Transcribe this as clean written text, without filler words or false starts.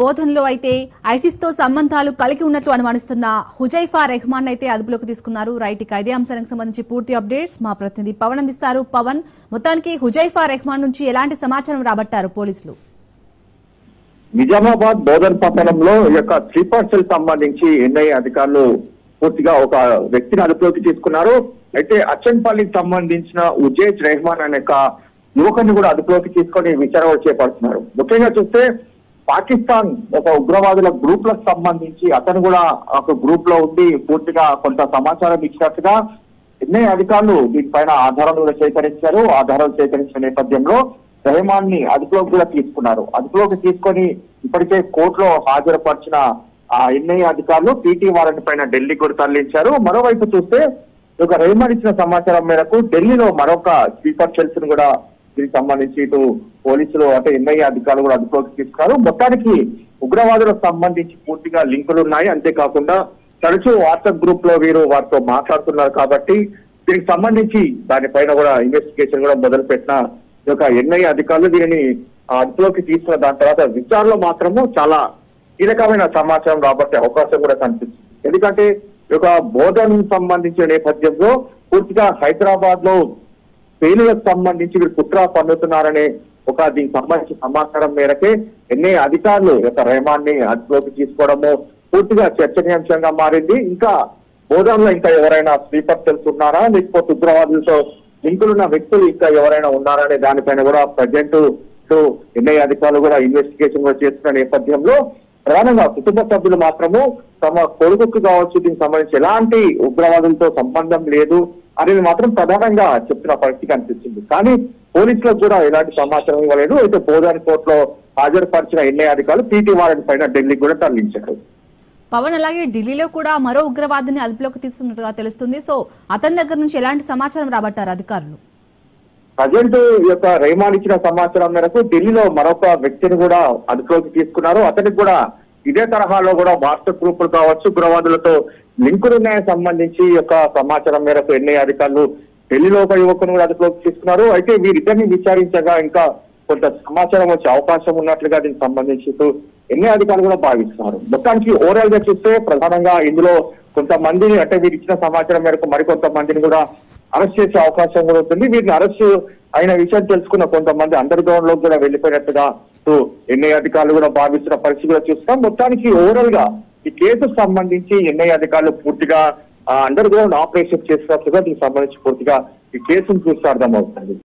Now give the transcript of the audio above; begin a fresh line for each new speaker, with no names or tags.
బోధనలో అయితే ఐసిస్ తో సంబంధాలు కలిగి ఉన్నట్లు అనుమానిస్తున్న హుజైఫా రెహమాన్ అయితే అదుపులోకి తీసుకున్నారు. రైట్, ఇక ఇదే అంశానికి సంబంధించి పూర్తి అప్డేట్స్ మా ప్రతినిధి పవన్ అందిస్తారు. పవన్, మొత్తానికి హుజైఫా రెహమాన్ నుంచి ఎలాంటి సమాచారం రాబట్టారు పోలీసులు?
నిజామాబాద్ బోధన్ పట్టణంలో ఈ యొక్క స్లీపర్ సెల్ సంబంధించి ఎన్ఐఏ అధికారులు పూర్తిగా ఒక వ్యక్తిని అదుపులోకి తీసుకున్నారు. అయితే అచ్చన్పల్లికి సంబంధించిన ఉజైజ్ రెహమాన్ అనే యువకుని కూడా అదుపులోకి తీసుకొని విచారణ చేపడుతున్నారు. ముఖ్యంగా చూస్తే పాకిస్తాన్ ఒక ఉగ్రవాదుల గ్రూప్ లకు సంబంధించి అతను కూడా ఒక గ్రూప్ లో ఉండి పూర్తిగా కొంత సమాచారం ఇచ్చినట్టుగా ఎన్ఐఏ అధికారులు దీనిపైన ఆధారాలు కూడా సేకరించారు. ఆధారాలు సేకరించిన నేపథ్యంలో రెహమాన్ ని అదుపులోకి కూడా తీసుకున్నారు. అదుపులోకి తీసుకొని ఇప్పటికే కోర్టులో హాజరుపరిచిన ఆ ఎన్ఐఏ అధికారులు పీటీ వారెంట్ పైన ఢిల్లీ కూడా తరలించారు. మరోవైపు చూస్తే ఒక రెహమాన్ ఇచ్చిన సమాచారం మేరకు ఢిల్లీలో మరొక స్లీపర్ సెల్స్ ను కూడా దీనికి సంబంధించి ఇటు పోలీసులు అంటే ఎన్ఐఏ అధికారులు కూడా అదుపులోకి తీసుకున్నారు. మొత్తానికి ఉగ్రవాదులకు సంబంధించి పూర్తిగా లింకులు ఉన్నాయి. అంతేకాకుండా తరచూ వాట్సాప్ గ్రూప్ లో వీరు వారితో మాట్లాడుతున్నారు కాబట్టి దీనికి సంబంధించి దానిపైన కూడా ఇన్వెస్టిగేషన్ కూడా మొదలు పెట్టిన ఈ యొక్క ఎన్ఐఏ అధికారులు దీనిని అదుపులోకి తీసుకున్న దాని తర్వాత విచారణలో మాత్రము చాలా కీలకమైన సమాచారం రాబట్టే అవకాశం కూడా కనిపిస్తుంది. ఎందుకంటే ఈ యొక్క బోధన్ సంబంధించిన నేపథ్యంలో పూర్తిగా హైదరాబాద్ లో పేలులకు సంబంధించి వీరు కుట్ర పన్నుతున్నారనే దీనికి సంబంధించిన సమాచారం మేరకే ఎన్ఐఏ అధికారులు యొక్క రెహమాన్ ని అదుపులోకి తీసుకోవడము పూర్తిగా చర్చనీయాంశంగా మారింది. ఇంకా బోధన్లో ఇంకా ఎవరైనా స్లీపర్ సెల్స్ ఉన్నారా, లేకపోతే ఉగ్రవాదులతో లింకులున్న వ్యక్తులు ఇంకా ఎవరైనా ఉన్నారా అనే దానిపైన కూడా ప్రజెంట్ ఎన్ఐఏ అధికారులు కూడా ఇన్వెస్టిగేషన్ కూడా చేస్తున్న నేపథ్యంలో ప్రధానంగా కుటుంబ సభ్యులు మాత్రము తమ కొడుకుకు కావచ్చు దీనికి సంబంధించి ఎలాంటి ఉగ్రవాదులతో సంబంధం లేదు అనేది మాత్రం ప్రధానంగా చెప్తున్న పరిస్థితి కనిపిస్తుంది. కానీ పోలీసులకు కూడా ఎలాంటి సమాచారం ఇవ్వలేదు. అయితే బోధన్ కోర్టులో హాజరుపరిచిన ఎన్ఐఏ అధికారులు పీటీ వారెంట్ పైన ఢిల్లీ కూడా తరలించారు.
పవన్, అలాగే ఢిల్లీలో కూడా మరో ఉగ్రవాదిని అదుపులోకి తీసుకున్నట్టుగా తెలుస్తుంది. సో అతని దగ్గర నుంచి ఎలాంటి సమాచారం రాబట్టారు అధికారులు?
ప్రజెంట్ ఈ యొక్క రెహమాన్ ఇచ్చిన సమాచారం మేరకు ఢిల్లీలో మరొక వ్యక్తిని కూడా అదుపులోకి తీసుకున్నారు. అతనికి కూడా ఇదే తరహాలో కూడా వాట్సాప్ గ్రూపులు కావచ్చు ఉగ్రవాదులతో లింకులున్నాయని సంబంధించి యొక్క సమాచారం మేరకు ఎన్ఐఏ అధికారులు ఢిల్లీలో ఒక యువకుని కూడా అదుపులోకి తీసుకున్నారు. అయితే వీరిద్దరిని విచారించగా ఇంకా కొంత సమాచారం వచ్చే అవకాశం ఉన్నట్లుగా దీనికి సంబంధించి ఎన్ఐఏ అధికారులు కూడా భావిస్తున్నారు. మొత్తానికి ఓవరాల్ గా చూస్తే ప్రధానంగా ఇందులో కొంతమందిని అంటే వీరు ఇచ్చిన సమాచారం మేరకు మరికొంతమందిని కూడా అరెస్ట్ చేసే అవకాశం కూడా ఉంటుంది. వీరిని అరెస్ట్ అయిన విషయం తెలుసుకున్న కొంతమంది అండర్ గ్రౌండ్ లోకి కూడా వెళ్లిపోయినట్టుగా ఎన్ఐఏ అధికారులు కూడా భావిస్తున్న పరిస్థితి కూడా చూస్తాం. మొత్తానికి ఓవరాల్ గా ఈ కేసుకు సంబంధించి ఎన్ఐఏ అధికారులు పూర్తిగా అండర్ గ్రౌండ్ ఆపరేషన్ చేసినట్లుగా దీనికి సంబంధించి పూర్తిగా ఈ కేసును చూస్తే అర్థమవుతుంది.